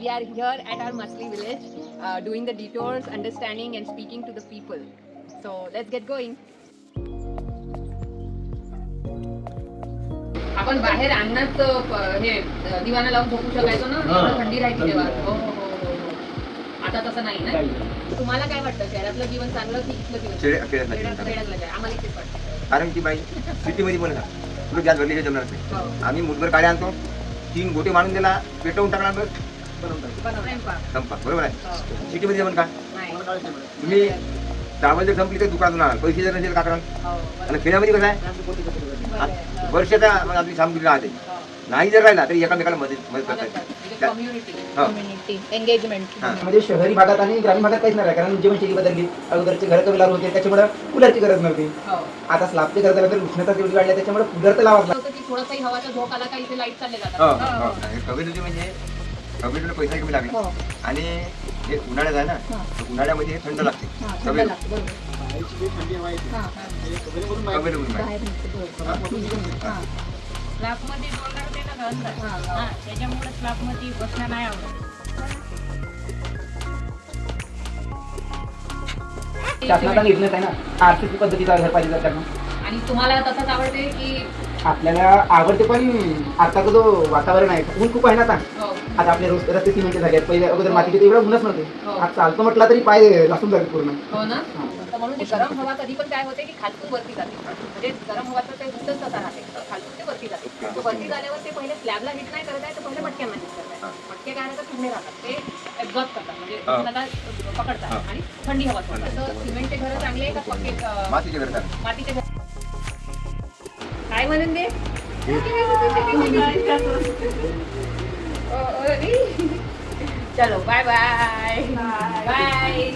we are here at our Masli village, doing the detours, understanding and speaking to the people. So let's get going. आपण बाहेर अंगणात हे दिवाना लावून झोपू शकायचो ना, थंडी राहायची तेव्हा. हो हो हो हो. आता तसं नाही ना. तुम्हाला काय वाटतं, शहरातलं जीवन चांगलं की इथलं जीवन? खेड्यातलं काय? आम्हाला इथेच वाटतं. कारण की बाई सिटीमध्ये पण ना तुला गॅस भरली हे जमणार नाही. आम्ही मुठभर काड्या आणतो, 3 गोटे मारून दिला, पेटवून टाकणार, बस संपा. बरोबर आहे. सिटीमध्ये जमन का? तुम्ही चावल जर संपली तर दुकानातून आणाल, पैसे जर नसेल का करा. आणि खेड्यामध्ये कसं आहे, वर्षाचा आपली सामग्री राहते, नाही जर राहिला तरी एकामेकाला मदत करतात. Community engagement. म्हणजे शहरी भागात आणि ग्रामीण भागात काहीच नाही, कारण जीवनशैली बदलली. अगोदरचे घर कमी लागत होते, त्याच्यामुळे कूलरची गरज नव्हती. आता स्लॅबची गरज लागली, उष्णता तेवढी वाढली, त्याच्यामुळे कूलर तर लावाच लागतं. थोडासाही हवाचा झोक आला का इथे लाईट चालले जातात. कवितेचे म्हणजे कवितेला पैसा कमी लागले. आणि जे उन्हाळ्यात आहे ना, तर उन्हाळ्यामध्ये थंड लागते. कवितेला स्लॅबमध्ये डोलर देणं घालतात. त्याच्यामुळे स्लॅबमध्ये बसणं नाही आवडत. शासनाचा निर्णय आहे ना, आर्थिक पद्धतीचा घर पाहिजे त्यांना. आणि तुम्हाला तसंच आवडते की? आपल्याला आवडते, पण आता जो वातावरण आहे, ऊन खूप आहे ना आता. आता आपले रस्ते सिमेंटचे झाले आहेत, पहिले अगोदर मातीचे तेवढं ऊनच नव्हते. आता चालतो म्हटलं तरी पाय लासून जाते पूर्ण. हो ना. म्हणून ते गरम हवा कधी पण काय होते की खालतून वरती जाते. म्हणजे गरम हवाचं ते ऊतच तसा राहते, खालतून ते वरती जाते. वरती झाल्यावर ते पहिले स्लॅबला हिट नाही करत आहे, तर पहिले मटक्यांना हिट करत आहे. मटके काय राहतात, थंडे राहतात, ते ऍब्झॉर्ब करतात, म्हणजे उष्णता पकडतात आणि थंडी हवा सोडतात. तर सिमेंटचे घर चांगले का पक्के मातीचे घर? मातीचे घर काय म्हणून दे. चलो बाय बाय बाय.